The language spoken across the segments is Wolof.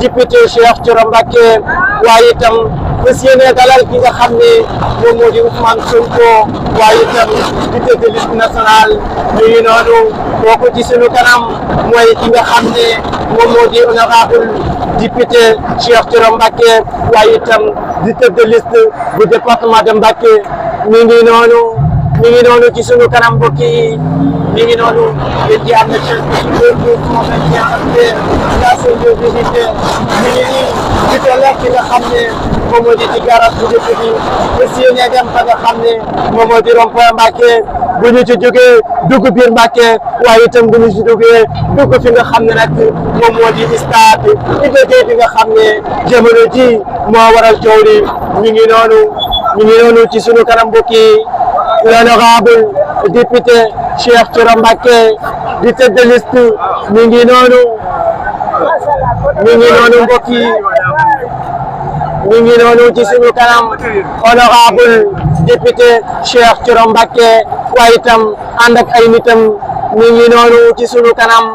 député Cheikh Thioro Mbacké waaye itam fas yéene dalal ki nga xam ne moom moo di Ousmane Sonko waaye itam di tête de liste nationale ñu ngi noonu kooku ci sunu kanam mooy ki nga xam ne moom moo di honorable député Cheikh Thioro Mbacké waaye itam di tête de liste bu département de Mbacké mi ngi noonu ci sunu kanam mbokk yi mi ngi noonu yéen ci am na ci di tolloo ki nga xam ne moom moo di ci garage bu njëkk bi aussi ñu dem fa nga xam ne moom moo di rond-point Mbacké bu ñu ci jógee dugg biir Mbacké waaye itam bu ñu ci jógee dugg fi nga xam ne nag moom moo di stade bi nga xam ne jamono ji moo waral coow li ñu ngi noonu ci sunu kanam mbokk yi l'honorable député Cheikh Thioro Mbacké di tête de liste mi ngi noonu mbokk yi mi ngi noonu ci suñu kanam honorable député Cheikh Thioro Mbacké waaye itam ànd ak ay nitam mi ngi noonu ci suñu kanam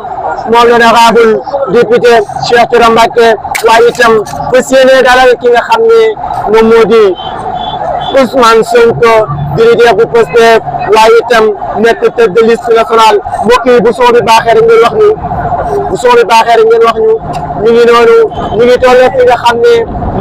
moom l'honorable député Cheikh Thioro Mbacké waaye itam fas yéene dalal ki nga xam ne moom moo di Ousmane Sonko leader bu Pastef waaye itam nekk tête de liste nationale mbokk yi bu soo bi baaxee rek ngeen wax ñu ñu ngi noonu ñu ngi toll fi nga xam ne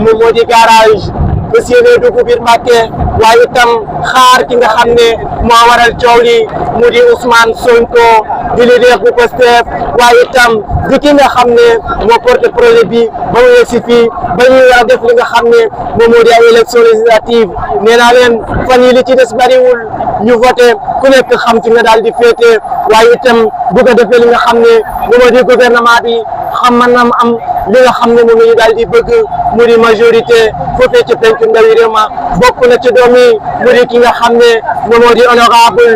moom moo di garage fas yéene dugg biir Mbacké waaye itam xaar ki nga xam ne moo waral coow li mu di Ousmane Sonko di leader bu Pastef waaye itam di ki nga xam ne moo porte projet bi ba mu yegsi fii ba ñuy war a def li nga xam ne moom moo di ay élection législative nee naa leen fan yi li ci des bariwul ñu voté ku nekk xam ci nga daal di féete waaye itam bu ko defee li nga xam ne moom moo di gouvernement bi xam man na am li nga xam ne moom la ñu daal di bëgg mu di majorité foofee ci penc ndawi réew ma bokk na ci doom yi mu di ki nga xam ne moom moo di honorable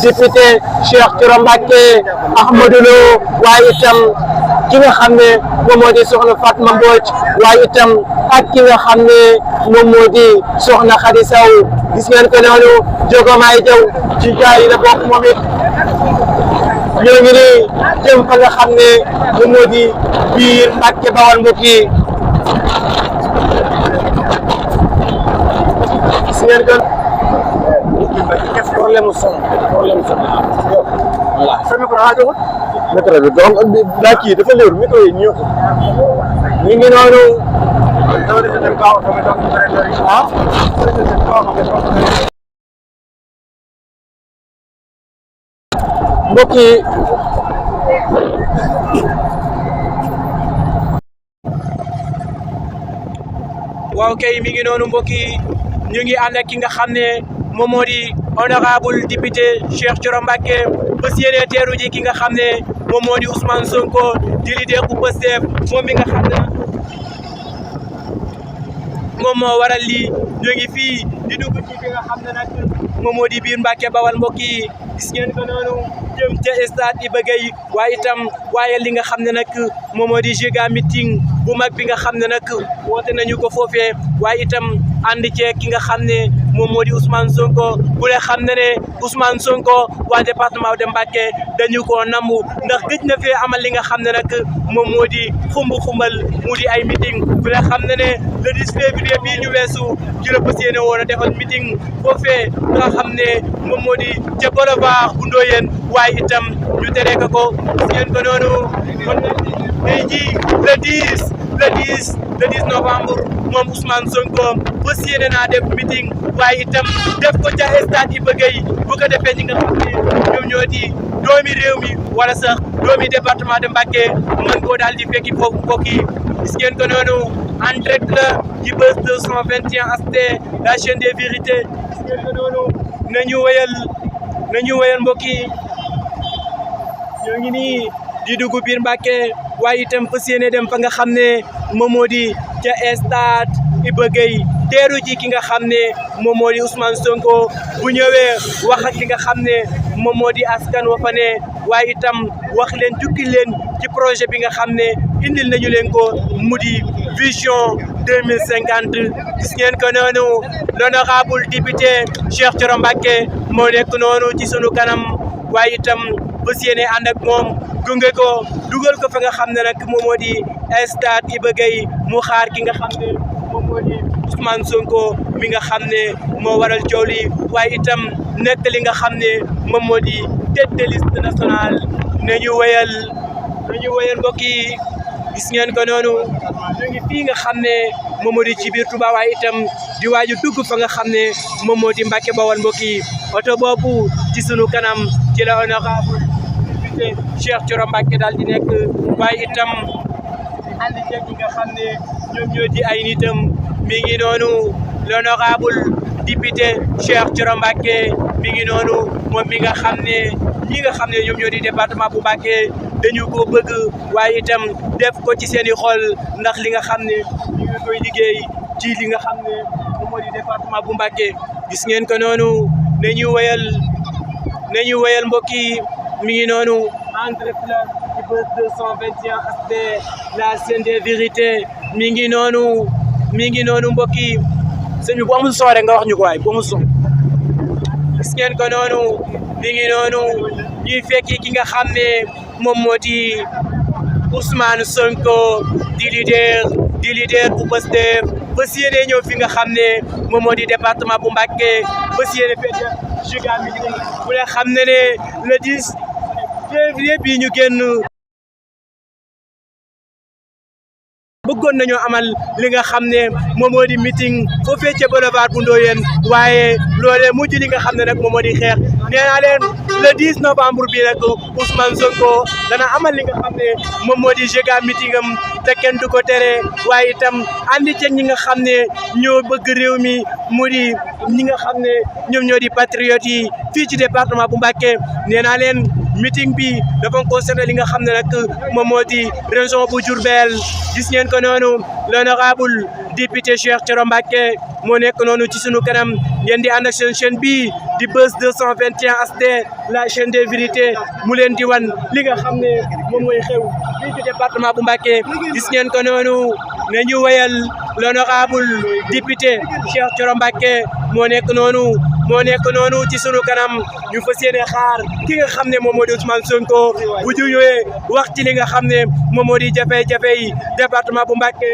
député Cheikh Thioro Mbacké Ahmadou Lo waaye itam ki nga xam ne moom moo di soxna Fatma Mbodj waaye itam ak ki nga xam ne moom moo di soxna Khady Sow gis ngeen ko noonu Jogomaay Jaw ci gaay yi la bokk moom it ñoo ngi nii jëm fa nga xam ne moom moo di biir Mbacké Bawal mbokk yi gis ngeen ko problème son voilà micro bi donc daa kii dafa léeru micro yi ñu ngi noonu mbokk yi waaw kay mi ngi noonu mbokk yi ñu ngi ànd ak ki nga xam ne moom moo di honorable député Cheikh Thioro Mbacké fas yéene teeru ji ki nga xam ne moom moo di Ousmane Sonko di leader bu Pastef moom mi nga xam ne moom moo waral lii ñu ngi fii di dugg ci fi nga xam ne nag moom moo di biir Mbacké Bawal mbokk yi gis ngeen ko noonu jëm ca stade Iba Gueye waaye li nga xam ne nag moom moo di giga meeting bu mag bi nga xam ne nag woote nañu ko foofee waaye itam ànd ceeg ki nga xam ne moom moo di Ousmane Sonko bu lee xam ne ne Ousmane Sonko waa département de Mbacké dañu koo nambu ndax gëj na fee amal li nga xam ne nag moom moo di xumbal mu di ay meeting bu lee xam ne ne le 10 février bii ñu weesu ci la fas yéene woon a defal meeting foofee nga xam ne moom moo di ca boulevard bu Ndoyeen waaye itam ñu tere ko ngeen ko noonu kon tey jii le 10 novembre moom Ousmane Sonko fas yéene naa def meeting waaye itam def ko ca stade Iba Gueye bu ko defee ñi nga xam ne ñoom ñoo di doomi réew mi wala sax doomi département de Mbacké mën koo daal di fekki foofu mbokk yi gis ngeen ko noonu en direct la ci Buzz 221 HD la chaîne des vérités gis ngeen ko noonu nañu wéyal mbokk yi ñoo ngi nii di dugg biir Mbacké waaye itam fas yéene dem fa nga xam ne moom moo di ca stade Iba Gueye teeru ji ki nga xam ne moom moo di Ousmane Sonko bu ñëwee wax ak li nga xam ne moom moo di askan wa fa ne waaye itam wax leen jukki leen ci projet bi nga xam ne indil nañu leen ko mu di vision 2050 gis ngeen ko noonu l'honorable député Cheikh Thioro Mbacké moo nekk noonu ci sunu kanam waaye itam fas yéene ànd ak moom gunge ko dugal ko fa nga xam ne nag moom moo di stade Iba Gueye mu xaar ki nga xam ne moom moo di Ousmane Sonko mi nga xam ne moo waral coow li waaye itam nekk li nga xam ne moom moo di tête de liste nationale nañu wéyal mbokk yi gis ngeen ko noonu ñu ngi fii nga xam ne moom moo di ci biir Touba waaye itam di waaju dugg fa nga xam ne moom moo di Mbàkke Bawol mbokk yi oto boobu ci sunu kanam ci la honorable député Cheikh Thioro Mbacké daal di nekk waaye itam ànd ceeg ñi nga xam ne ñoom ñoo di ay nitam mi ngi noonu l'honorable député Cheikh Thioro Mbacké mi ngi noonu moom mi nga xam ne ñi nga xam ne ñoom ñoo di département bu Mbacké dañu ko bëgg waaye itam def ko ci seen i xol ndax li nga xam ne ñu ngi koy liggéey ci li nga xam ne moom moo di département bu Mbacké gis ngeen ko noonu nañu wéyal mbokk yi mi ngi noonu en direct la ci Buzz 221 HD la chaîne des vérités mi ngi noonu mbokk yi sëñ bi bu amul son rek nga wax ñu ko waay bu amul son gis ngeen ko noonu mi ngi noonu ñuy fekki ki nga xam ne moom moo di Ousmane Sonko di leader bu Pastef bés yéene ñëw fi nga xam ne moom moo di département bu Mbacké bés yéene fekk Giga meeting bu leen xam ne le 10 février bii ñu génn bëggoon nañoo amal li nga xam ne moom moo di meeting foofee ca boulevard bu Ndoyeen waaye loolee mujj li nga xam ne nag moom moo di xeex nee naa leen le 10 novembre bi nag Ousmane Sonko dana amal li nga xam ne moom moo di Giga meeting am te kenn du ko tere waaye itam andi ceeg ñi nga xam ne ñoo bëgg réew mi mu di ñi nga xam ne ñoom ñoo di patriotes yi fii ci département bu Mbacké nee naa leen meeting bi dafa concerné li nga xam ne nag moom moo di région bu Diourbel gis ngeen ko noonu l'honorable député Cheikh Thioro Mbacké moo nekk noonu ci sunu kanam ngeen di ànd ak seen chaîne bii di Buzz 221 HD la chaîne des vérités mu leen di wan li nga xam ne moom mooy xew fii ci département bu Mbacké gis ngeen ko noonu nañu wéyal l'honorable député Cheikh Thioro Mbacké moo nekk noonu ci sunu kanam ñu fas yéene xaar ki nga xam ne moom moo di Ousmane Sonko bu ñu ñëwee wax ci li nga xam ne moom moo di jafe-jafe yi département bu Mbacké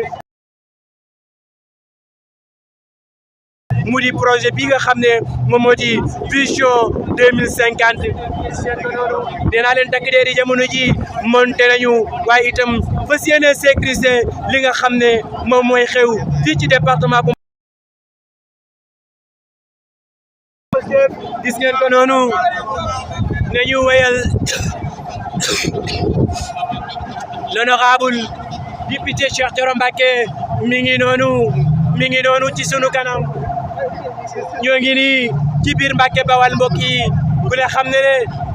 mu di projet bi nga xam ne moom moo di vision 2050 dinaa leen takk deeri jamono ji monté nañu waaye itam fas yéene sécuriser li nga xam ne moom mooy xew fii ci département bu gis ngeen ko noonu nañu wéyal l'honorable député Cheikh Thioro Mbacké mi ngi noonu ci sunu kanam ñoo ngi nii ci biir Mbàkke Bawal mbokk yi bu ne xam ne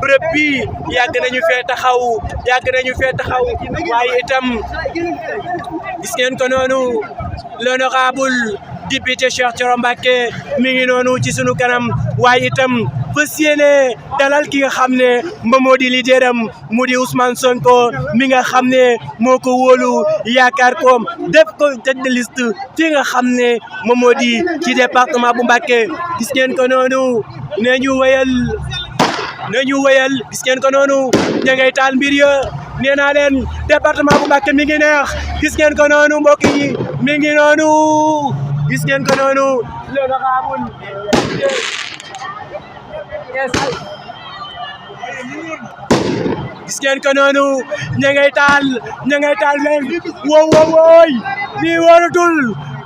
bërëb bi yàgg nañu fee taxaw waaye itam gis ngeen ko noonu l'honorable député Cheikh Thioro Mbacké mi ngi noonu ci sunu kanam waaye itam fas yéene dalal ki nga xam ne moom moo di leaderam mu di Ousmane Sonko mi nga xam ne moo ko wóolu yaakaar ko def ko tête de liste fi nga xam ne moom moo di ci département bu Mbacké gis ngeen ko noonu nañu wéyal gis ngeen ko noonu ña ngay taal mbir ya nee naa leen département bu Mbacké mi ngi neex gis ngeen ko noonu mbokk yi mi ngi noonu gis ngeen ko noonu l'honorable gis ngeen ko noonu ña ngay taal leen wooy lii wóorutul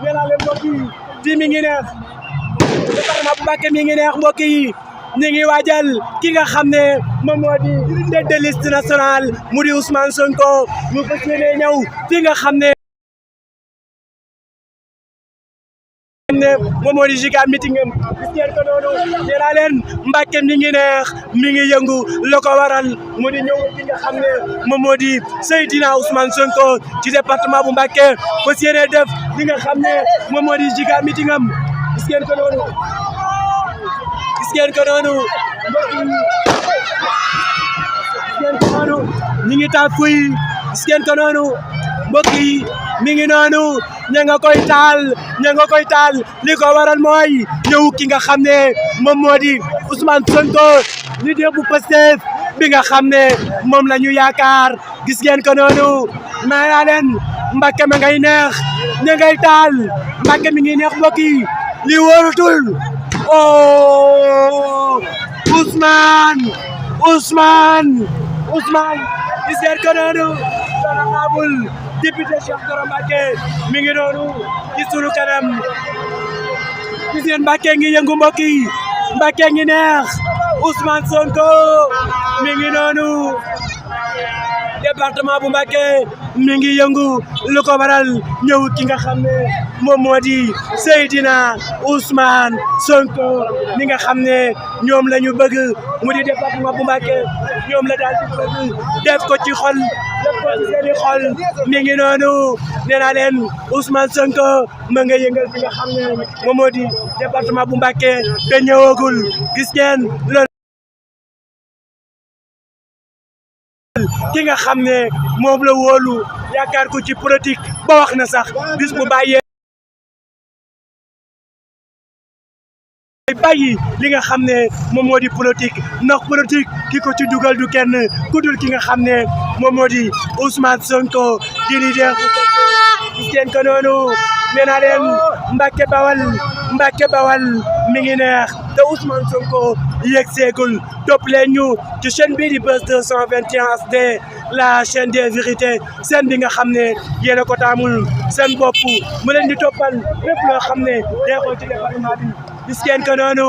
nee naa leen mbokk yi fii mi ngi neex département bu Mbacké mi ngi neex mbokk yi ñu ngi waajal ki nga xam ne moom moo di tête de liste nationale mu di Ousmane Sonko mu fas yéene ñëw fi nga xam ne moom moo di Giga meeting am gis ngeen ko noonu nee naa leen Mbacké mi ngi neex mi ngi yëngu la ko waral mu di ñëw fi nga xam ne moom moo di Seydina Ousmane Sonko ci département bu Mbacké fas yéene def li nga xam ne moom moo di Giga meeting am gis ngeen ko noonu ñi ngi taal fuy gis ngeen ko noonu mbokk yi mi ngi noonu ña nga koy taal li ko waral mooy ñëw ki nga xam ne moom moo di Ousmane Sonko leader bu Pastef bi nga xam ne moom la ñu yaakaar gis ngeen ko noonu nee naa leen Mbàkke ma ngay neex ña ngay taal Mbàkke mi ngi neex mbokk yi li wóorutul oh Ousmane gis ngeen ko noonu honorable député Cheikh Thioro Mbacké mi ngi noonu ci sunu kanam gis ngeen Mbacké ngi yëngu mbokk yi Mbacké ngi neex Ousmane Sonko mi ngi noonu département bu Mbacké mi ngi yëngu lu ko waral ñëw ki nga xam ne moom moo di Seydina Ousmane Sonko mi nga xam ne ñoom la ñu bëgg mu di département bu Mbacké ñoom la daal di bëgg def ko ci xol def ko ci seeni xol mi ngi noonu nee naa leen Ousmane Sonko ma nga yëngal fi nga xam ne moom moo di département bu Mbacké te ñëwagul gis ngeen loolu ki nga xam ne moom la wóolu yaakaar ko ci politique ba wax na sax bis bu bàyyee bàyyi li nga xam ne moom moo di politique ndax politique ki ko ci dugal du kenn ku dul ki nga xam ne moom moo di Ousmane Sonko di leader gis ngeen ko noonu nee naa leen Mbàkke Bawal mi ngi neex te Ousmane Sonko yegg seegul topp leen ñu ci chaîne bii di Buzz 221 HD la chaîne des vérités seen bi nga xam ne yéen a ko taamul seen bopp mu leen di toppal lépp loo xam ne deexoo ci département bi gis ngeen ko noonu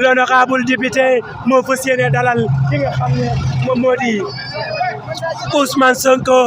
l'honorable député moo fas yéene dalal ki nga xam ne moom moo di Ousmane Sonko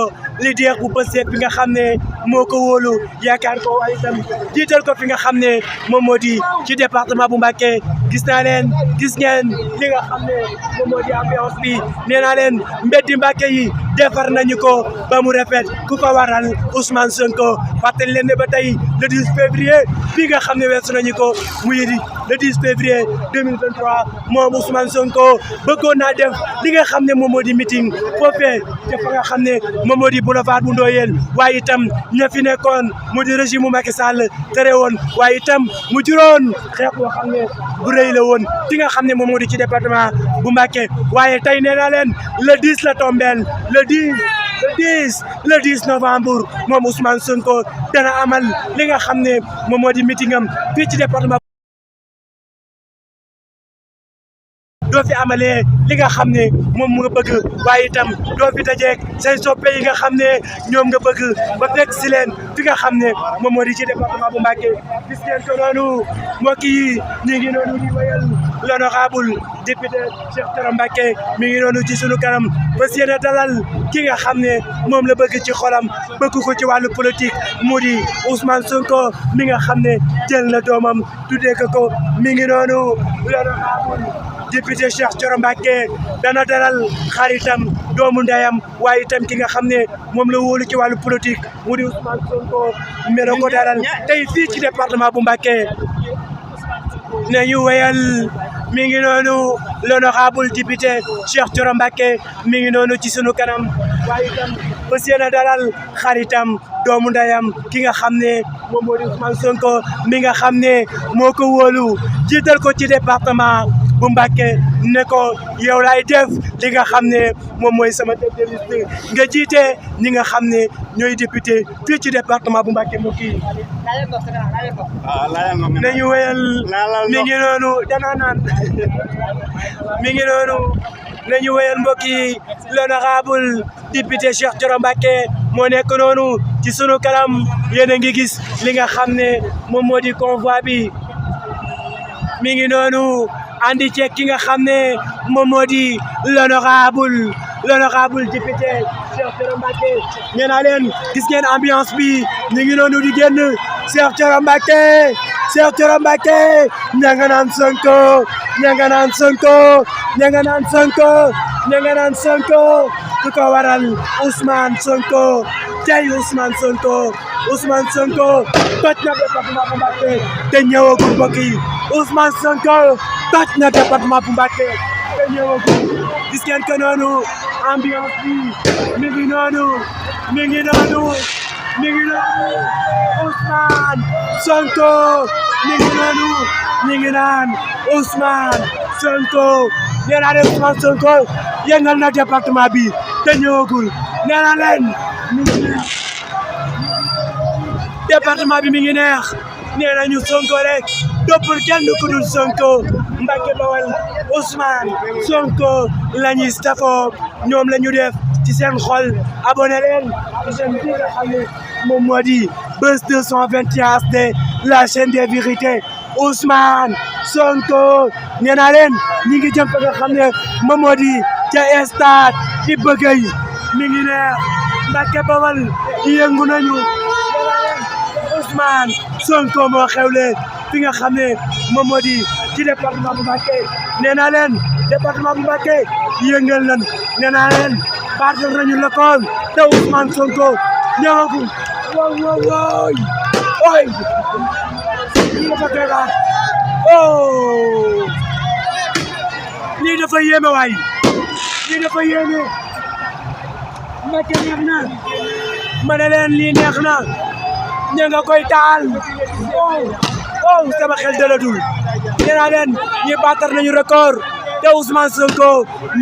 leader bu Pastef bi nga xam ne moo ko wóolu yaakaar ko waaye itam jiital ko fi nga xam ne moom moo di ci département bu Mbacké gis naa leen gis ngeen li nga xam ne moom moo di ambiance bi nee naa leen mbeddi Mbacké yi defar nañu ko ba mu rafet ku ko waral Ousmane Sonko fàttali leen ne ba tey le 10 février bi nga xam ne weesu nañu ko muy le 10 février 2023 moom Ousmane Sonko bëggoon naa def li nga xam ne moom moo di meeting foofee dafa nga xam ne moom moo di boulevard bu Ndoyeen waaye itam ña fi nekkoon mu di régime mu Macky Sall tere woon waaye itam mu juróon xeex boo xam ne bu rëy la woon ki nga xam ne moom moo di ci département bu Mbacké waaye tey nee naa leen le 10 la tombeel le 10 novembre moom Ousmane Sonko dana amal li nga xam ne moom moo di meeting am fii ci département doo fi amalee li nga xam ne moom nga bëgg waaye itam doo fi dajeek say soppe yi nga xam ne ñoom nga bëgg ba fekk si leen fi nga xam ne moom moo di ci département bu Mbacké gis ngeen ko noonu mbokk yi ñu ngi noonu di wayal l'honorable député Cheikh Thioro Mbacké mi ngi noonu ci sunu kanam fas yéene dalal ki nga xam ne moom la bëgg ci xolam bëgg ko ci wàllu politique mu di Ousmane Sonko mi nga xam ne jël na doomam tuddee ko mi ngi noonu l'honorable député Cheikh Thioro Mbacké dana dalal xaritam doomu ndeyam waaye itam ki nga xam ne moom la wóolu ci wàllu politique mu di Ousmane Sonko mero ko dalal tey fii ci département bu Mbacké nañu wéyal mi ngi noonu l'honorable député Cheikh Thioro Mbacké mi ngi noonu ci sunu kanam waaye itam fas yéene dalal xaritam doomu ndeyam ki nga xam ne moom moo di Ousmane Sonko mi nga xam ne moo ko wóolu jiital ko ci département bu Mbacké ne ko yow laay def li nga xam ne moom mooy sama tête de liste nga jiite ñi nga xam ne ñooy député fii ci département bu Mbacké mbokk yi nañu wéyal mi ngi noonu danaa naan mi ngi noonu nañu wéyal mbokk yi l'honorable député Cheikh Thioro Mbacké moo nekk noonu ci sunu kanam yéen a ngi gis li nga xam ne moom moo di convoi bi mi ngi noonu andi ceeg ki nga xam ne moom moo di l'honorable député Cheikh Thioro Mbacké nee naa leen gis ngeen ambiance bi ñu ngi noonu di génn Cheikh Thioro Mbacké ña nga naan Sonko ña nga naan Sonko ku ko waral Ousmane Sonko tey Ousmane Sonko toj na département bu Mbacké te ñëwagul mbokk yi Ousmane Sonko toj na département bu Mbacké te ñëwagul gis ngeen ko noonu ambiance bi mi ngi noonu Ousmane Sonko mi ngi noonu ñu ngi naan Ousmane Sonko nee naa leen Ousmane Sonko yëngal na département bi te ñëwagul nee naa leen département bi mi ngi neex nee nañu Sonko rek toppul kenn ku dul Sonko Mbacké Bawal Ousmane Sonko la ñuy stafoo ñoom la ñu def ci seen xol abonné leen ci seen bi nga xam ne moom moo di Buzz 221 HD la chaîne des vérités Ousmane Sonko nee naa leen ñi ngi jëm fa nga xam ne moom moo di ca stade Iba Gueye mi ngi neex Mbacké Bawal yëngu nañu Ousmane Sonko moo xewle fi nga xam ne moom moo di ci département bu Mbacké nee naa leen département bu Mbacké yëngal nañ nee naa leen baatal nañu lëkkoon te Ousmane Sonko ñëwagul woy oy lii dafa tegaat lii dafa yéeme waay lii dafa yéeme Mbacké neex na ma ne leen lii neex na ña nga koy taal sama xel dalatul nee naa leen ñi baatar nañu record te Ousmane Sonko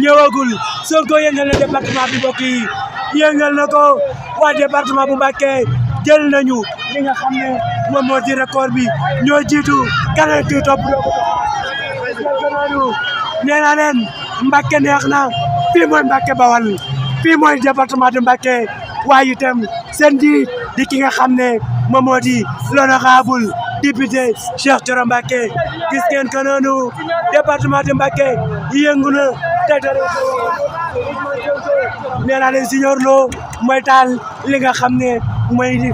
ñëwagul Sonko yëngal na département bi mbokk yi yëngal na ko waa département bu Mbacké jël nañu li nga xam ne moom moo di record bi ñoo jiitu kanam kii topp nee naa leen Mbacké neex na fii mooy Mbacké Bawal fii mooy département de Mbacké waaye itam seen njiit di ki nga xam ne moom moo di l'honorable député Cheikh Thioro Mbacké gis ngeen ko noonu département de Mbacké yëngu na te dara nee naa leen Signor Lo mooy taal li nga xam ne mooy di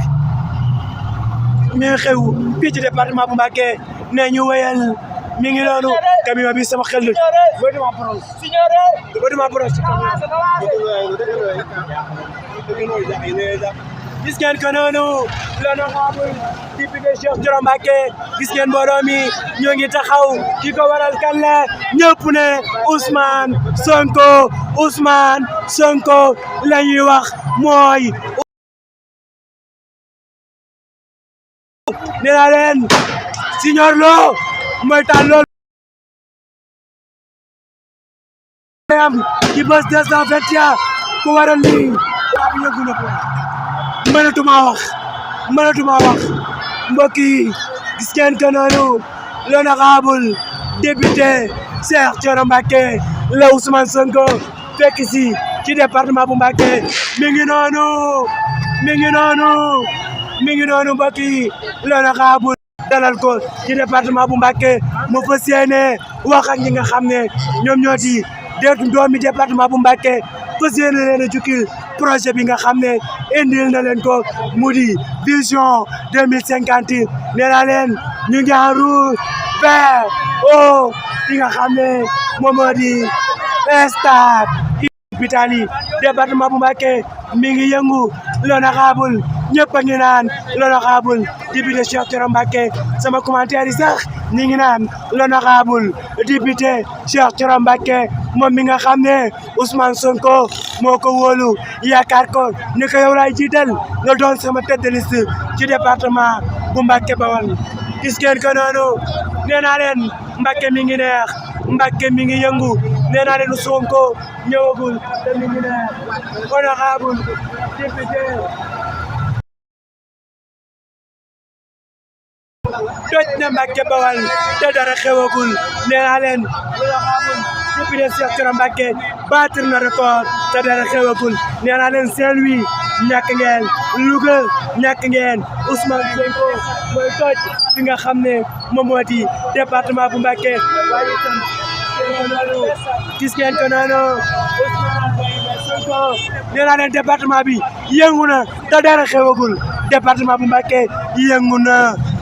mi xew fii ci département bu Mbacké ne ñu wéyal mi ngi noonu camion bi sama xel gis ngeen ko noonu l'honorable député Cheikh Thioro Mbacké gis ngeen mbooloo mi ñoo ngi taxaw ki ko waral kan la ñëpp ne Ousmane Sonko la ñuy wax mooy nee naa leen Signor Lo mooy taal lool am ci Buzz 221 ku waral lii ab yëngu na ko mënatuma wax mbokk yi gis ngeen ko noonu l'honorable député Cheikh Thioro Mbacké la Ousmane Sonko fekk si ci département bu Mbacké mi ngi noonu mbokk yi l'honorable dalal ko ci département bu Mbacké mu fas yéene wax ak ñi nga xam ne ñoom ñoo di doomi département bu Mbacké fas yéene leen a jukkil projet bi nga xam ne indil na leen ko mu di vision 2050 nee naa leen ñu ngi en route vers ki nga xam ne moom moo di stade Italie département bu Mbacké mi ngi yëngu l'honorable ñëpp a ngi naan l'honorable député Cheikh Thioro Mbacké sama commentaire yi sax ñi ngi naan l'honorable député Cheikh Thioro Mbacké moom mi nga xam ne Ousmane Sonko moo ko wóolu yaakaar ko ni ko yow laay jiital nga doon sama tête de liste ci département bu Mbacké Bawal gis ngeen ko noonu nee naa leen Mbacké mi ngi neex Mbacké mi ngi yëngu nee naa leen Sonko ñëwagul te mi ngi neex honorable député toj na Mbacké Bawal te dara xewagul nee naa leen député Cheikh Thioro Mbacké baatir na record te dara xewagul nee naa leen Saint-Louis ñàkk ngeen Louga ñàkk ngeen Ousmane Sonko mooy toj fi nga xam ne moom moo di département bu Mbacké waaye itam gis ngeen ko noonu Sonko nee naa leen département bi yëngu na te dara xewagul département bu Mbacké yëngu na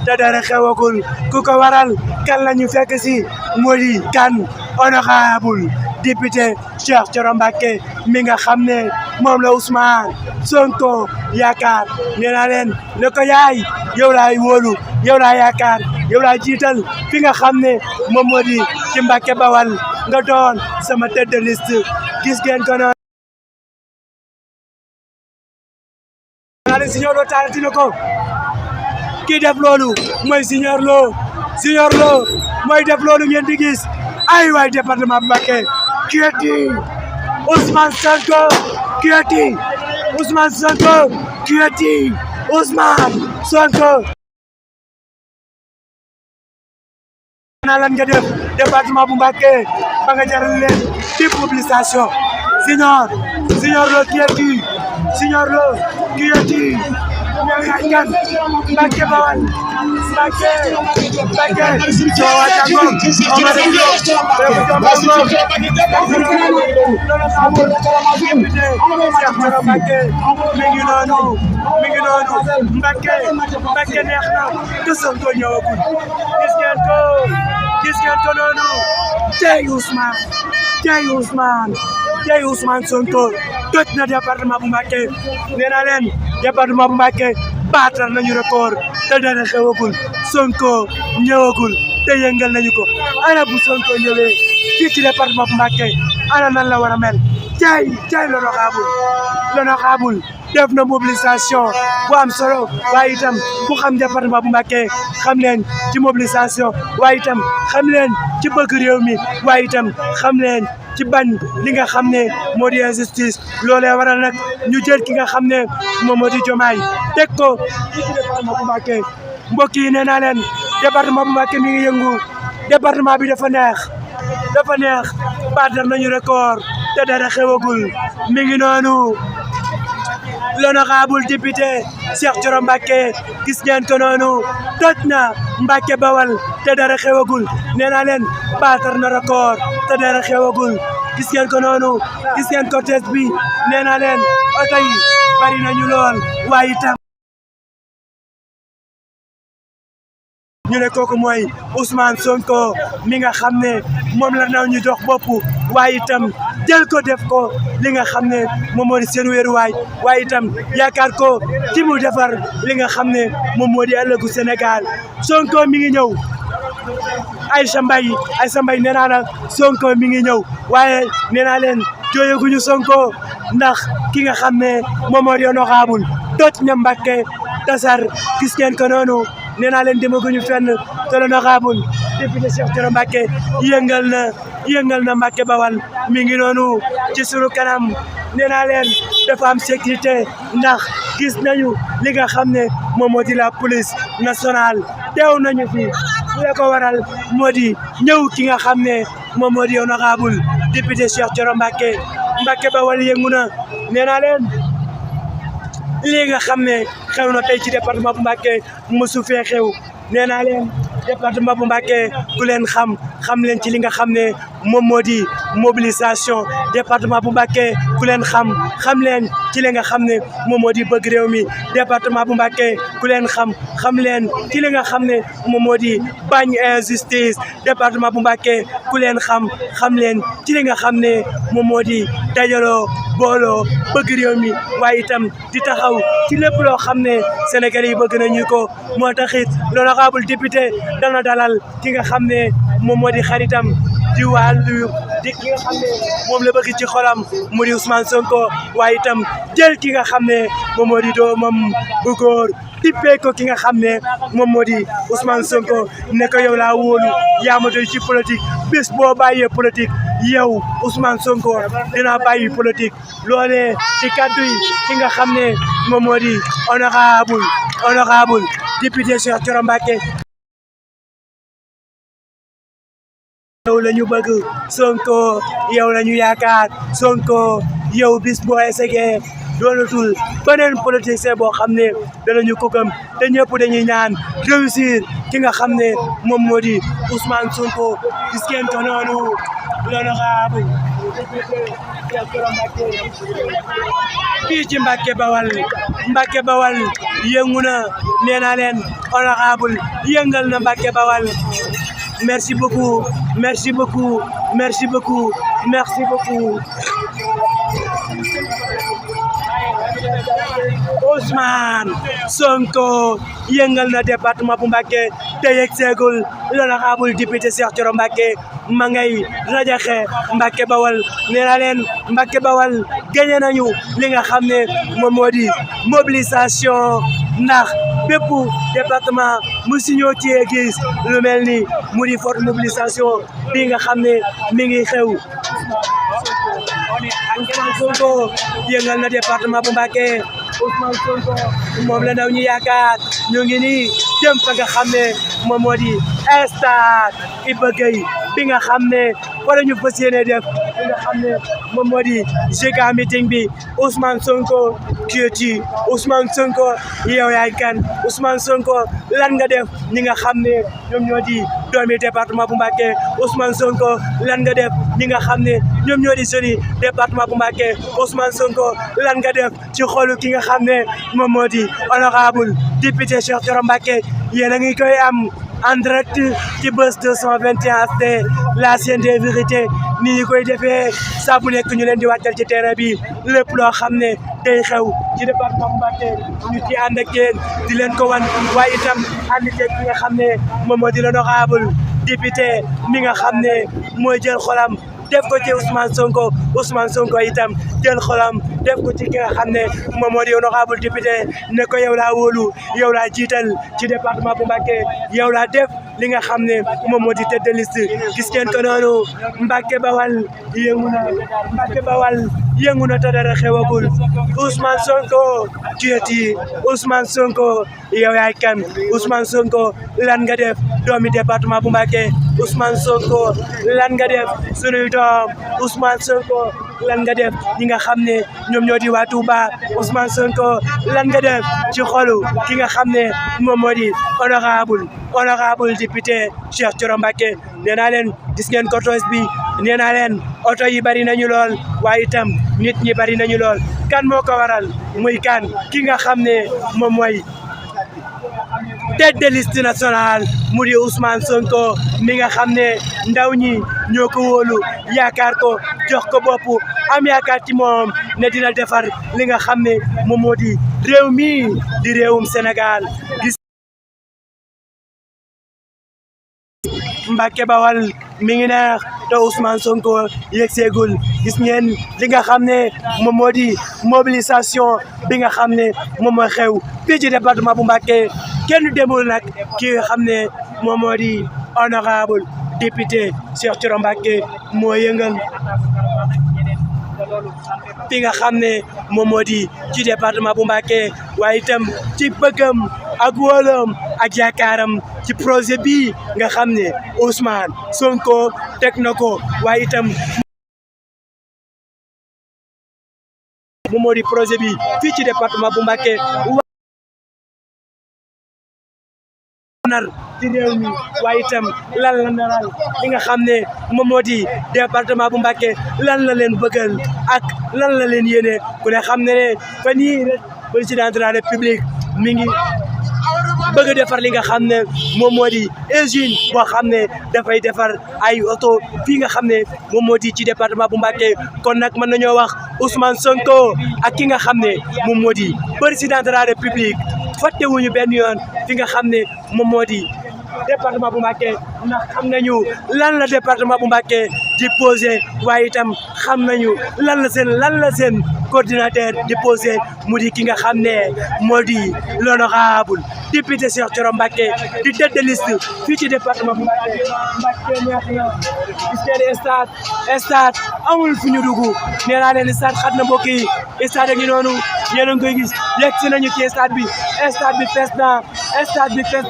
te dara xewagul ku ko waral kan la ñu fekk si moo di kan honorable député Cheikh Thioro Mbacké mi nga xam ne moom la Ousmane Sonko yaakaar nee naa leen ne ko yaay yow laay wóolu yow laa yaakaar yow laa jiital fi nga xam ne moom moo di ci Mbacké Bawal nga doon sama tête de liste gis ngeen ko noonu naa leen Signor Lo taalati na ko kii def loolu mooy Signor Lo mooy def loolu ngeen di gis ay waay département Mbacké qui est dit Ousmane Sonko qui est dit Ousmane Sonko qui est dit Ousmane Sonko. lan nga def département bu Mbacké ba nga jaral leen di mobilisation Signor Lo qui est dit Signor Lo qui est dit ñaan Mbacké Bawal Mbacké Sowa Jangom Omar Diop mi ngi noonu Mbacké neex na te Sonko ñëwagul gis ngeen ko noonu tey Ousmane Sonko toj na département bu Mbacké nee naa leen département bu Mbacké baatal nañu record te dara xewagul Sonko ñëwagul te yëngal nañu ko ana bu Sonko ñëwee fii ci département bu Mbacké ana nan la war a mel tey l'honorable def na mobilisation bu am solo waaye itam ku xam département bu Mbacké xam leen ci mobilisation waaye itam xam leen ci bëgg réew mi waaye itam xam leen ci bañ li nga xam ne moo di injustice loolee waral nag ñu jël ki nga xam ne moom moo di Diomaye teg ko ci département bu Mbacké mbokk yi nee naa leen département bu Mbacké mi ngi yëngu département bi dafa neex baatal nañu record te dara xewagul mi ngi noonu l'honorable député Cheikh Thioro Mbacké gis ngeen ko noonu toj na Mbacké Bawal te dara xewagul nee naa leen baatar na record te dara xewagul gis ngeen ko noonu gis ngeen cortège bi nee naa leen oto yi bari nañu lool waaye itam ñu ne kooku mooy Ousmane Sonko mi nga xam ne moom la naw ñu jox bopp waaye itam jël ko def ko li nga xam ne moom moo di seen wéeruwaay waaye itam yaakaar ko ci mu defar li nga xam ne moom moo di ëllëgu Sénégal Sonko mi ngi ñëw Aïssa Mbaye nee naa la Sonko mi ngi ñëw waaye nee naa leen jooyaguñu Sonko ndax ki nga xam ne moom moo di honorable toj na Mbacké tasar gis ngeen ko noonu nee naa leen demaguñu fenn te l'honorable député Cheikh Thioro Mbacké yëngal na Mbacké Bawal mi ngi noonu ci sunu kanam nee naa leen dafa am sécurité ndax gis nañu li nga xam ne moom moo di la police nationale teew nañu fi li ko waral moo di ñëw ki nga xam ne moom moo di honorable député Cheikh Thioro Mbacké Bawal yëngu na nee naa leen li nga xam ne xew na tey ci département bu Mbacké mosu fee xew nee naa leen département bu Mbacké ku leen xam leen ci li nga xam ne moom moo di mobilisation département bu Mbacké ku leen xam leen ci li nga xam ne moom moo di bëgg réew mi département bu Mbacké ku leen xam leen ci li nga xam ne moom moo di bañ injustice département bu Mbacké ku leen xam leen ci li nga xam ne moom moo di dajaloo booloo bëgg réew mi waaye itam di taxaw ci lépp loo xam ne Sénégalais yi bëgg nañu ko moo taxit l'honorable député dana dalal ki nga xam ne moom moo di xaritam di wàllu di ki nga xam ne moom la bëgg ci xolam mu di Ousmane Sonko waaye itam jël ki nga xam ne moom moo di doomam bu góor tippee ko ki nga xam ne moom moo di Ousmane Sonko ne ko yow laa wóolu yaa ma doy ci politique bés boo bàyyee politique yow Ousmane Sonko dinaa bàyyi politique loolee ci kaddu yi ki nga xam ne moom moo di honorable député Cheikh Thioro Mbacké yow la ñu bëgg Sonko yow la ñu yaakaar Sonko yow bis boo essayé doonatul beneen politicien boo xam ne danañu ko gëm te ñëpp dañuy ñaan réussir ki nga xam ne moom moo di Ousmane Sonko gis ngeen ko noonu l'honorable fii ci Mbacké Bawal yëngu na nee naa leen honorable yëngal na Mbacké Bawal merci beaucoup Ousmane Sonko yëngal na département bu Mbacké te yegg seegul l'honorable député Cheikh Thioro Mbacké ma ngay rajaxe Mbacké Bawal nee naa leen Mbacké Bawal gagné nañu li nga xam ne moom moo di mobilisation ndax bépp département musu ñoo cee gis lu mel ni mu di forte mobilisation bi nga xam ne mi ngi xew Ousmane Sonko yëngal na département bu Mbacké Ousmane Sonko moom la ndaw ñi yaakaar ñu ngi nii jëm fa nga xam ne moom moo di stade Iba Gueye bi nga xam ne wala ñu fas yéene def bi nga xam ne moom moo di giga meeting bi Ousmane Sonko kiyoti Ousmane Sonko yow yaay kan Ousmane Sonko lan nga def ñi nga xam ne ñoom ñoo di doomi département bu Mbacké Ousmane Sonko lan nga def ñi nga xam ne ñoom ñoo di seni département bu Mbacké Ousmane Sonko lan nga def ci xolu ki nga xam ne moom moo di honorable député Cheikh Thioro Mbacké yéen a ngi koy am en direct ci Buzz 221 HD la chaîne des vérités ni ñu koy defee saa bu nekk ñu leen di wàccal ci terrain bi lépp loo xam ne day xew ci département Mbacké ñu ci ànd ak yéen di leen ko wan waaye itam ànd ceeg ki nga xam ne moom moo di l'honorable député mi nga xam ne mooy jël xolam def ko ci Ousmane Sonko itam jël xolam def ko ci ki nga xam ne moom moo di honorable député ne ko yow laa wóolu yow laa jiital ci département bu Mbacké yow laa def li nga xam ne moom moo di tête de liste gis ngeen ko noonu Mbacké Bawal yëngu na te dara xewagul Ousmane Sonko kiyoti Ousmane Sonko yow yaay kan Ousmane Sonko lan nga def doomi département bu Mbacké Ousmane Sonko lan nga def sunuy doom Ousmane Sonko lan nga def ñi nga xam ne ñoom ñoo di waa Touba Ousmane Sonko lan nga def ci xolu ki nga xam ne moom moo di honorable député Cheikh Thioro Mbacké nee naa leen gis ngeen cortège bi nee naa leen oto yi bari nañu lool waaye itam nit ñi bari nañu lool kan moo ko waral muy kan ki nga xam ne moom mooy tête de liste nationale mu di Ousmane Sonko mi nga xam ne ndaw ñi ñoo ko wóolu yaakaar ko jox ko bopp am yaakaar ci moom ne dina defar li nga xam ne moom moo di réew mi di réewum Sénégal gis Mbacké Bawal mi ngi neex te Ousmane Sonko yegg seegul gis ngeen li nga xam ne moom moo di mobilisation bi nga xam ne moom mooy xew fii ci département bu Mbacké kenn demul nag ki nga xam ne moom moo di honorable député Cheikh Thioro Mbacké moo yëngal fi nga xam ne moom moo di ci département bu Mbacké waaye itam ci bëggam ak wóolam ak yaakaaram ci projet bi nga xam ne Ousmane Sonko teg na ko waaye itam moom moo di projet bi fii ci département bu Mbacké nar ci réew mi waaye itam lan la naral li nga xam ne moom moo di département bu Mbacké lan la leen bëggal ak lan la leen yéene ku ne xam ne fan yii rek président de la république mi ngi bëgg defar li nga xam ne moom moo di usine boo xam ne dafay defar ay oto fii nga xam ne moom moo di ci département bu Mbacké kon nag mën nañoo wax Ousmane Sonko ak ki nga xam ne moom moo di président de la république fàttewuñu benn yoon fi nga xam ne moom moo di département bu Mbacké ndax xam nañu lan la département bu Mbacké di posé waaye itam xam nañu lan la seen coordinateur di posé mu di ki nga xam ne moo di l'honorable député Cheikh Thioro Mbacké di tête de liste fii ci département bu Mbacké neex na gis ngeen stade amul fu ñu dugg nee naa leen stade xat na mbokk yi stade a ngi noonu yéen a ngi koy gis yegg si nañu ci stade bi fees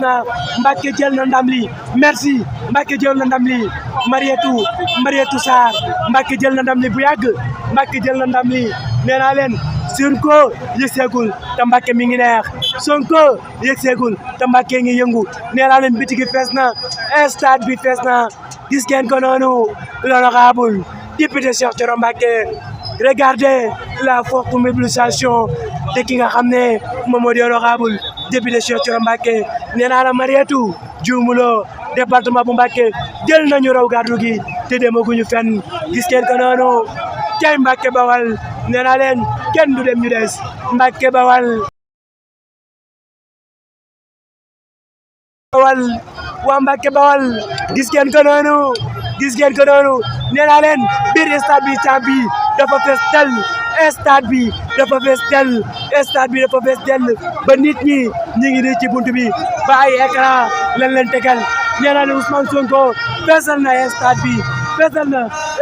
na Mbacké jël na ndam li merci Mbacké jël na ndam li Marietou Sarr Mbacké jël na ndam li bu yàgg Mbacké jël na ndam li nee naa leen Sonko yëg seegul te Mbacké mi ngi neex Sonko yëg seegul te Mbacké ngi yëngu nee naa leen bitigi fees na stade bi fees na gis ngeen ko noonu l'honorable député Cheikh Thioro Mbacké regardez la forte mobilisation te ki nga xam ne moom moo di honorable député Cheikh Thioro Mbacké nee naa la Marietou juumuloo département bu Mbacké jël nañu raw gàddu gi te demaguñu fenn gis ngeen ko noonu cay Mbacké Bawal nee naa leen kenn du dem ñu des Mbacké Bawal waa Mbacké Bawal gis ngeen ko noonu nee naa leen biir stade bi temps bi dafa fees tel stade bi dafa fees tel ba nit ñi ñu ngi nii ci buntu bi ba ay écran lan leen tegal nee naa leen Ousmane Sonko feesal na stade bi feesal na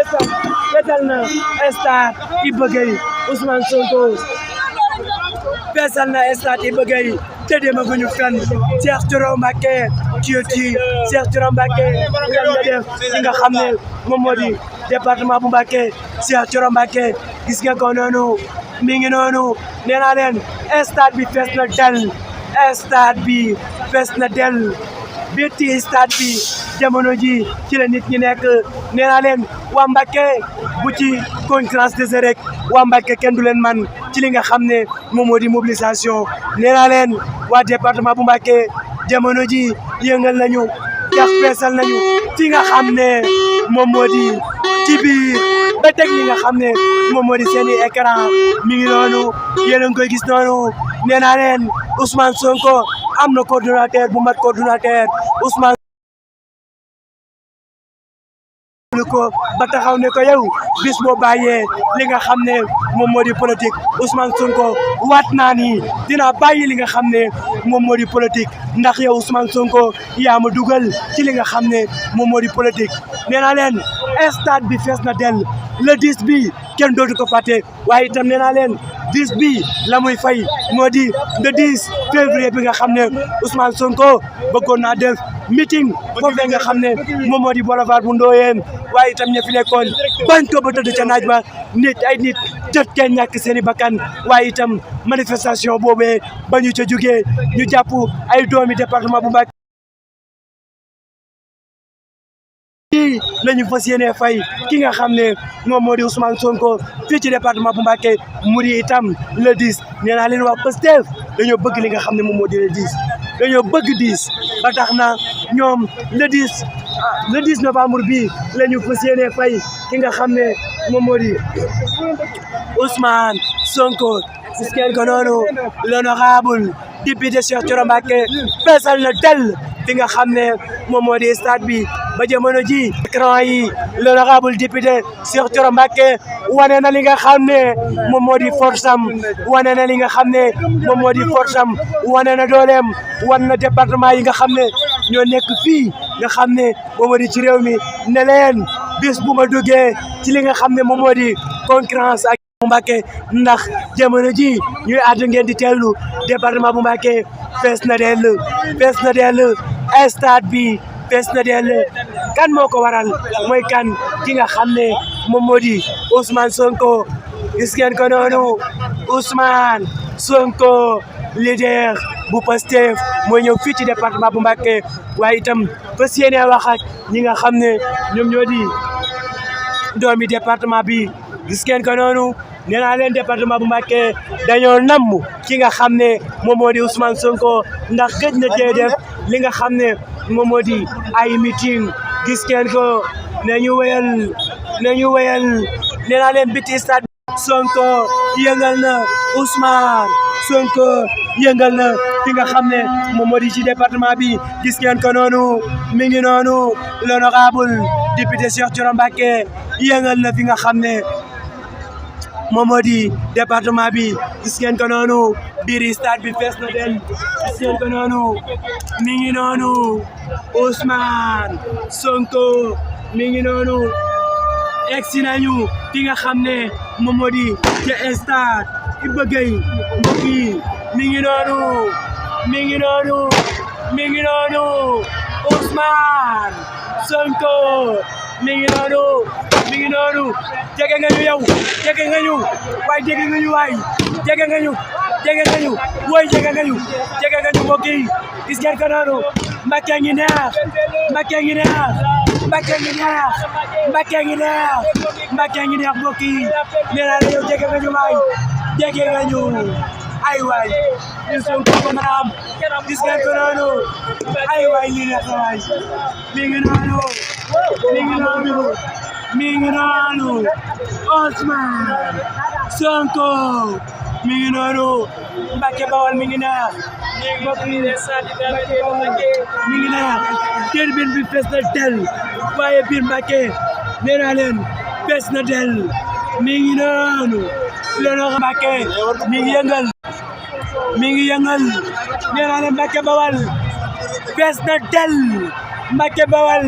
stade feesal na stade Iba Gueye Ousmane Sonko feesal na stade Iba Gueye te demaguñu fenn Cheikh Thioro Mbacké Thioti Cheikh Thioro Mbacké lan nga def li nga xam ne moom moo di département bu Mbacké Cheikh Thioro Mbacké gis nga ko noonu mi ngi noonu nee naa leen stade bi fees na del stade bi fees na del bitti stade bi jamono ji ci la nit ñi nekk nee naa leen waa Mbacké bu ci concurrence dese rek waa Mbacké kenn du leen man ci li nga xam ne moom moo di mobilisation nee naa leen waa département bu Mbacké jamono ji yëngal nañu jax feesal nañu fi nga xam ne moom moo di ci biir ba teg li nga xam ne moom moo di seeni écran mi ngi noonu yéen a ngi koy gis noonu nee naa leen Ousmane Sonko am na coordonnateur bu mat coordonnateur Ousmane ko ba taxaw ne ko yow bis boo bàyyee li nga xam ne moom moo di politique Ousmane Sonko waat naa ni dina bàyyi li nga xam ne moom moo di politique ndax yow Ousmane Sonko yaa ma dugal ci li nga xam ne moom moo di politique nee naa leen stade bi fees na dell le 10 bi kenn dootu ko fàtte waaye itam nee naa leen 10 bi la muy fay moo di le 10 février bi nga xam ne Ousmane Sonko bëggoon naa def meeting foofee nga xam ne moom moo di boulevard bu Ndoyeen waaye itam ña fi nekkoon bañ ko ba tëdd ca naaj ba nit ay nit jot kenn ñàkk seen i bakkan waaye itam manifestation boobee ba ñu ca jugee ñu jàpp ay doomi département bu Mbacké la ñu fas yéene fay ki nga xam ne moom moo di Ousmane Sonko fii ci département bu Mbacké mu di itam le 10 nee naa leen wax Pastef dañoo bëgg li nga xam ne moom moo di le 10 dañoo bëgg 10 ba tax na ñoom le 10 novembre bi la ñu fas yéene fay ki nga xam ne moom moo di Ousmane Sonko gis ngeen ko noonu l'honorable député Cheikh Thioro Mbacké feesal na del fi nga xam ne moom moo di stade bi ba jamono ji écran yi l'honorable député Cheikh Thioro Mbacké wane na li nga xam ne moom moo di force am wane na li nga xam ne moom moo di force am wane na dooleem wan na département yi nga xam ne ñoo nekk fii nga xam ne moom moo di ci réew mi ne leen bis bu ma duggee ci li nga xam ne moom moo di concurrence ak Mbacké ndax jamono ji ñuy àdd ngeen di teelu département bu Mbacké fees na dell stade bi fees na dell kan moo ko waral mooy kan ki nga xam ne moom moo di Ousmane Sonko gis ngeen ko noonu Ousmane Sonko leader bu Pastef mooy ñëw fii ci département bu Mbacké waaye itam fas yéene wax ak ñi nga xam ne ñoom ñoo di doomi département bi gis ngeen ko noonu nee naa leen département bu Mbacké dañoo namm ki nga xam ne moom moo di Ousmane Sonko ndax gëj na cee def li nga xam ne moom moo di ay meeting gis ngeen ko nañu wéyal nee naa leen biti stade Sonko yëngal na Ousmane Sonko yëngal na fi nga xam ne moom moo di ci département bi gis ngeen ko noonu mi ngi noonu l'honorable député Cheikh Thioro Mbacké yëngal na fi nga xam ne moom moo di département bi gis ngeen ko noonu biir stade bi fees na del gis ngeen ko noonu mi ngi noonu Ousmane Sonko mi ngi noonu egsi nañu fi nga xam ne moom moo di ca stade Iba Gueye mbokk yi mi ngi noonu Ousmane Sonko mi ngi noonu jege nga ñu yow jege nga ñu waay jege nga ñu mbokk yi gis ngeen ko noonu Mbacké ngi neex mbokk yi nee naa la yow jege nga ñu ay waay ñu Sonko ko mën a am gis ngeen ko noonu ay waay lii neex na waay mi ngi noonu Ousmane Sonko mi ngi noonu Mbacké Bawol mi ngi neex mbokk yi Mbacké Bawol mi ngi neex turbine bi fees na del waaye biir Mbacké nee naa leen fees na del mi ngi noonu l'honorable Mbacké mi ngi yëngal nee naa leen Mbacké Bawol fees na del Mbacké Bawol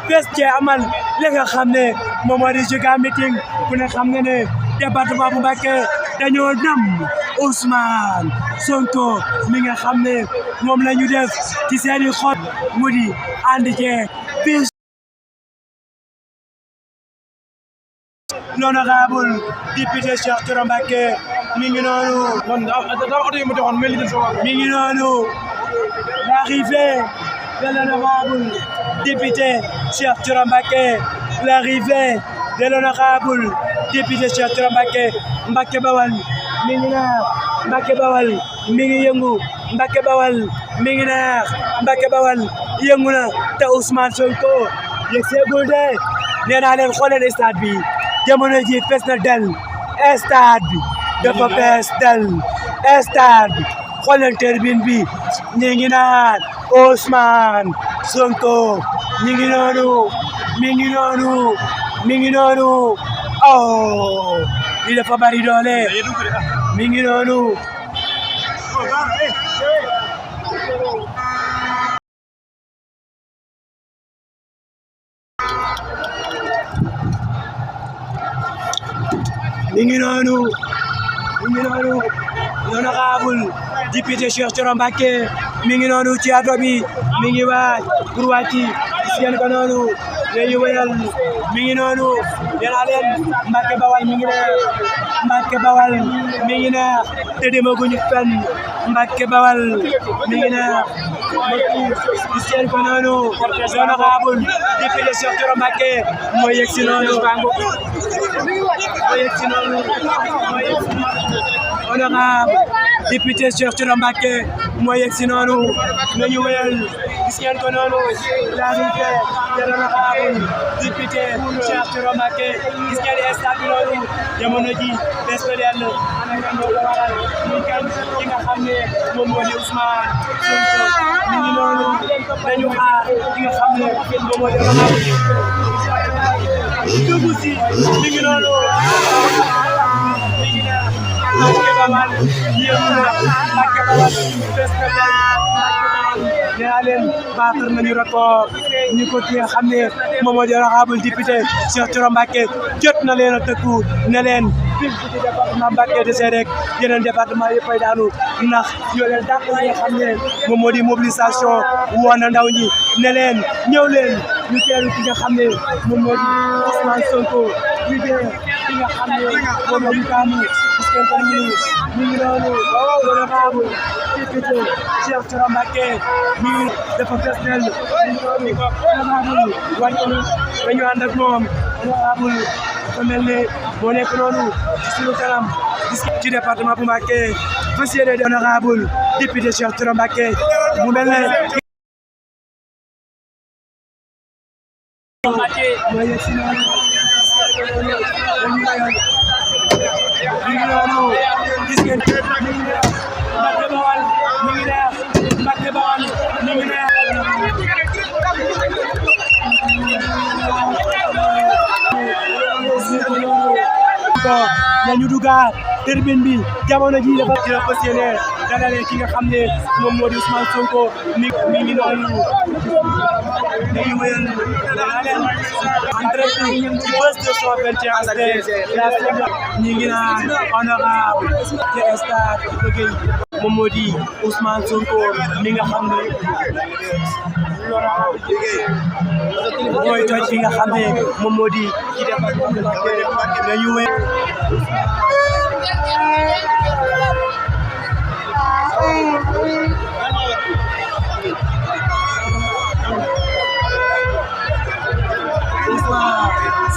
fees cee amal li nga xam ne moom moo di Giga meeting ku ne xam ne département bu Mbacké dañoo nam Ousmane Sonko mi nga xam ne moom la ñu def ci seeni xol mu di ànd ceeg l'honorable député Cheikh Thioro Mbacké mi ngi noonu l'arrivée de l'honorable député Cheikh Thioro Mbacké l'arrivée de l'honorable député Cheikh Thioro Mbacké Mbacké Bawal mi ngi neex Mbacké Bawal mi ngi yëngu Mbacké Bawal mi ngi neex Mbacké Bawal yëngu na te Ousmane Sonko yegg seegul de nee naa leen xooleen stade bi jamono ji fees na del stade bi dafa fees del stade bi xooleen tribune bi ñi ngi naan Ousmane Sonko ñi ngi noonu mi ngi noonu oh li dafa bari doole mi ngi noonu l'honorable député Cheikh Thioro Mbacké mi ngi noonu ci ato bi mi ngi waaj pour wàcci gis ngeen ko noonu léegi wéyal mi ngi noonu nee naa leen Mbacké Bawal mi ngi neex Mbacké Bawal mi ngi neex te demaguñu fenn Mbacké Bawal mi ngi neex gis ngeen ko noonu l'honorable député Cheikh Thioro Mbacké mooy yegg si noonu honorable député Cheikh Thioro Mbacké mooy yegg si noonu nañu wéyal gis ngeen ko noonu l'arrivée de l'honorable député Cheikh Thioro Mbacké gis ngeen stade bi noonu jamono ji bés ba dell ana moo ko waral muy kan ki nga xam ne moom moo di Ousmane Sonko mi ngi noonu dañu xaar ki nga xam ne moom moo di honorable dugg si mi ngi noonu Mbacké Bawal yéemu na Mbacké Bawal fees na del nee naa leen baaxal nañu record ñi ko ki nga xam ne moom moo di honorable député Cheikh Thioro Mbacké jot na leen a tëkku ne leen fii ci département Mbacké desee rek yeneen département yëpp ay daanu ndax ñoo leen dàq li nga xam ne moom moo di mobilisation woo na ndaw ñi ne leen ñëw leen ñu teelu ki nga xam ne moom moo di Ousmane Sonko ñu dee ki nga xam ne moom moo di taamu gis ngeen ko mi ngi noonu honorable député Cheikh Thioro Mbacké mi dafa fees del mi ngi noonu honorable wàññi dañu ànd ak moom honorable dafa mel ne moo nekk noonu ci suñu kanam ci département bu Mbacké fas yéene honorable député Cheikh Thioro Mbacké mu mel ne gis ngeen Mbacké Bawal mi ngi neex Mbacké Bawal mi ngi neex nañu dugaat tribune bi jamono ji dafa dina fas yéene dalale ki nga xam ne moom moo di Ousmane Sonko mi ngi noonu dañu wéyal en direct ci Buzz 221 ñi ngi naan honorable ci stade bëggey moom moo di Ousmane Sonko mi nga xam ne mooy toj fi nga xam ne moom moo di ci département de Mbacké dañu wéy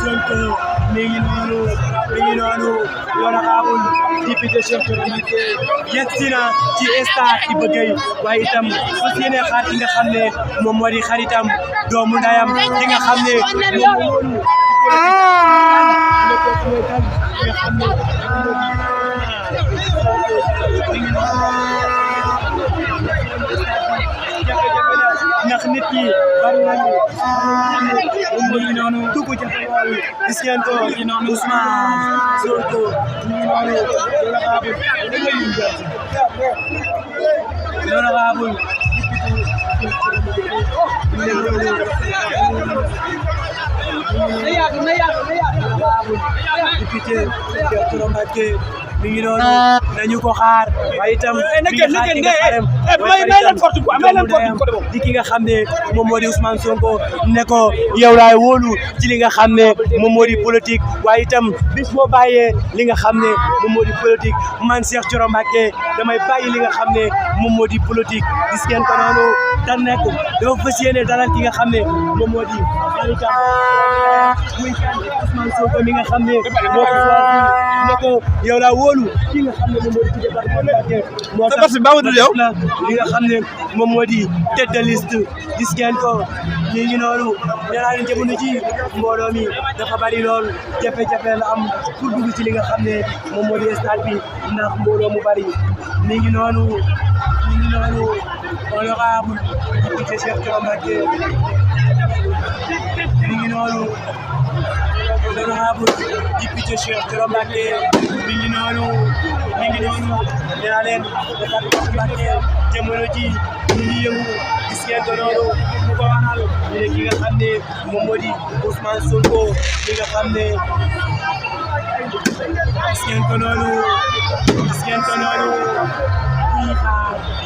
Sonko mi ngi noonu l'honorable député Cheikh Thioro Mbacké yegsi na ci stade ci bëggey waaye itam fas yéene xaar ki nga xam ne moom moo di xaritam doomu ndayam ki nga xam ne moom ndax nit ñi bari nañu mu ngi noonu dugg ci xewal gis ngeen ko ci noonu Ousmane Sonko mu ngi noonu l'honorable député député Cheikh Thioro Mbacké mi ngi noonu nañu ko xaar waaye itam di ki nga xam ne moom moo di Ousmane Sonko ne ko yow laay wóolu ci li nga xam ne moom moo di politique waaye itam bis boo bàyyee li nga xam ne moom moo di politique man Cheikh Thioro Mbacké damay bàyyi li nga xam ne moom moo di politique gis ngeen ko noonu da nekk dafa fas yéene dalal ki nga xam ne moom moo di xaritam muy kan Ousmane Sonko mi nga xam ne moo ko choisir ne ko yow laa wóolu ki nga xam ne moom moo di ci département Mbacké moo tax li nga xam ne moom moo di tête de liste gis ngeen ko mi ngi noonu nee naa leen jamono ji mbooloo mi dafa bari lool jafe-jafe la am pour dugg ci li nga xam ne moom moo di stade bi ndax mbooloo mu bari mi ngi noonu honorable député Cheikh Thioro Mbacké mi ngi noonu honorable député Cheikh Thioro Mbacké mi ngi noonu nee naa leen département Mbacké jamono ji ñu ngi yëngu gis ngeen ko noonu bu ko waral ñu ne ki nga xam ne moom moo di Ousmane Sonko mi nga xam ne gis ngeen ko noonu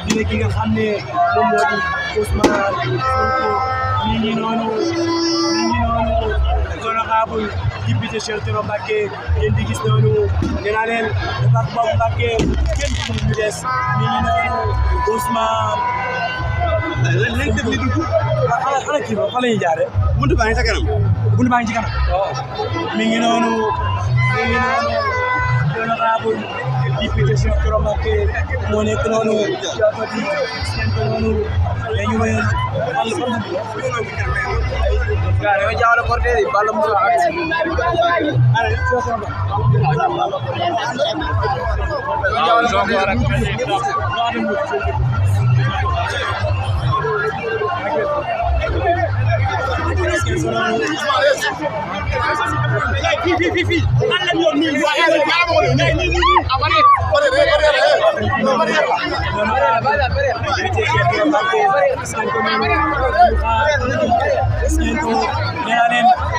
ñu ne ki nga xam ne moom moo di Ousmane Sonko mi ngi noonu honorable député Cheikh Thioro Mbacké ngeen di gis noonu nee naa leen département Mbacké kenn ku ñu des mi ngi noonu Ousmane lañ def li dugg ala kii ba fa la ñuy jaare buntu baa ngi ci kanam mi ngi noonu honorable député Cheikh Thioro Mbacké moo nekk noonu jaatati seen ko noonu dañu wéyal gaare yo jaawale porteri balla mu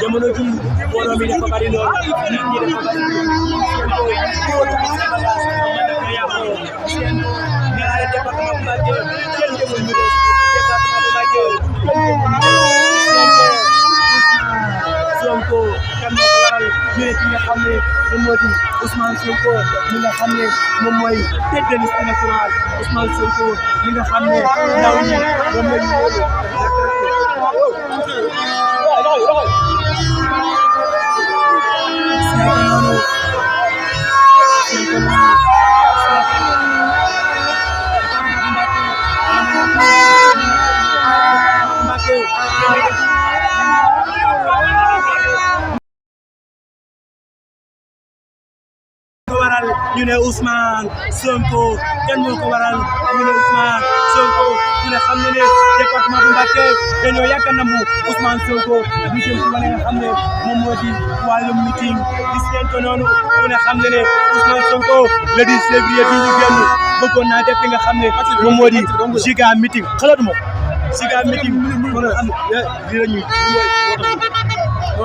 jamono ji mbooloo mi dafa bari lool nit ñi dafa bari département Mbacké kenn demul ñu des département Mbacké Sonko kan moo ko waral ñu ne ki nga xam ne moom moo di Ousmane Sonko mi nga xam ne moom mooy tête de liste nationale Ousmane Sonko mi nga xam ne ndaw ñi moom la ñu wóolu ñu ne Ousmane Sonko kan moo ko waral ñu ne Ousmane Sonko ñu ne xam ne département bu Mbacké dañoo yàgg na mu Ousmane Sonko ñu jëm ci wala nga xam ne moom moo di wàllum meeting gis ngeen ko noonu mu ne xam ne Ousmane Sonko le 10 février bi ñu génn bëggoon naa def li nga xam ne moom moo di giga meeting xalaatuma giga meeting kon nga xam ne lii la ñuy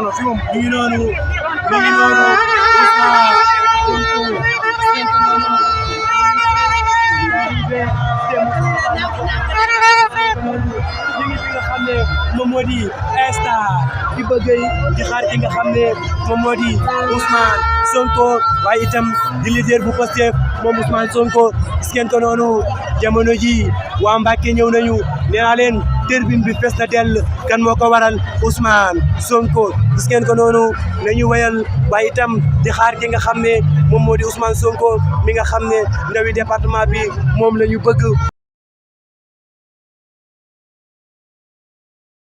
non fi moom mi ngi noonu Ousmane Sonko moom moo di star di bëgg di xaar ki nga xam ne moom moo di Ousmane Sonko waaye itam di leader bu Pastef moom Ousmane Sonko gis ngeen ko noonu jamono ji waa Mbacké ñëw nañu nee naa leen tribune bi fees na dell kan moo ko waral Ousmane Sonko gis ngeen ko noonu nañu wayal waaye itam di xaar ki nga xam ne moom moo di Ousmane Sonko mi nga xam ne ndawi département bi moom la ñu bëgg.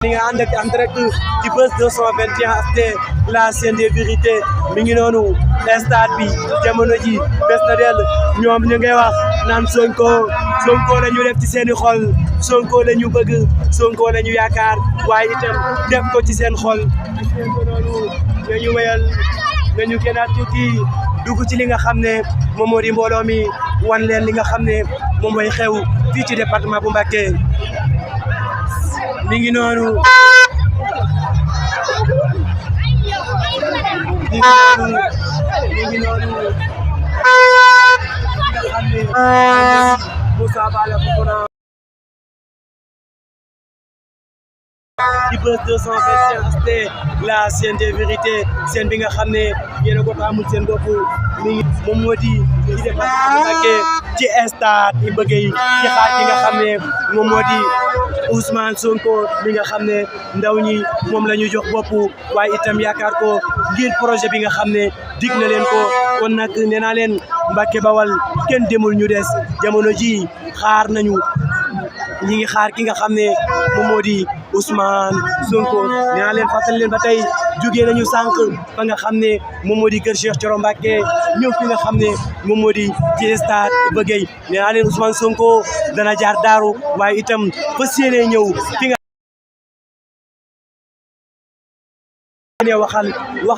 ni nga ànd ak en direct ci Buzz 221 HD la chaîne des vérités mi ngi noonu stade bi jamono ji fees na dell ñoom ñu ngay wax naan Sonko la ñu def ci seeni xol Sonko la ñu bëgg Sonko la ñu yaakaar waaye itam def ko ci seen xol Sonko noonu nañu wéyal nañu gënaat tuuti dugg ci li nga xam ne moom moo di mbooloo mi wan leen li nga xam ne moom mooy xew fii ci département bu Mbacké mi ngi noonu Moussa Balla Fofana di Buzz 221 c'était la chaîne des vérités seen bi nga xam ne yéen a ko taamul seen bopp mi ngi moom moo di ci département bu Mbacké ci stade Iba Gueye ci xaar ki nga xam ne moom moo di Ousmane Sonko mi nga xam ne ndaw ñi moom la ñu jox bopp waaye itam yaakaar ko ngir projet bi nga xam ne dig na leen ko kon nag nee naa leen Mbacké Bawal kenn demul ñu des jamono ji xaar nañu ñi ngi xaar ki nga xam ne moom moo di Ousmane Sonko nee naa leen fàttali leen ba tey jógee nañu sànq fa nga xam ne moom moo di kër Cheikh Thioro Mbacké ñëw fi nga xam ne moom moo di ci stade Iba Gueye nee naa leen Ousmane Sonko dana jaar daaru waaye itam fas yéene ñëw fi nga ne wax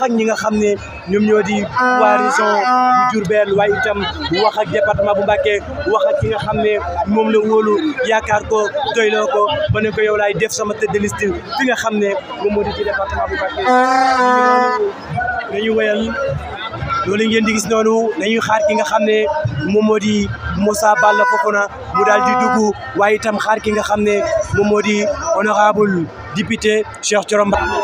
ak ñi nga xam ne ñoom ñoo di waa région bu Diourbel waaye itam wax ak département bu Mbacké wax ak ki nga xam ne moom la wóolu yaakaar ko doyloo ko ba ne ko yow laay def sama tête de liste fi nga xam ne moom moo di ci département bu Mbacké nañu wéyal loolu ngeen di gis noonu dañuy xaar ki nga xam ne moom moo di Moussa Balla Fofana mu daal di dugg waaye itam xaar ki nga xam ne moom moo di honorable député Cheikh Thioro Mbacké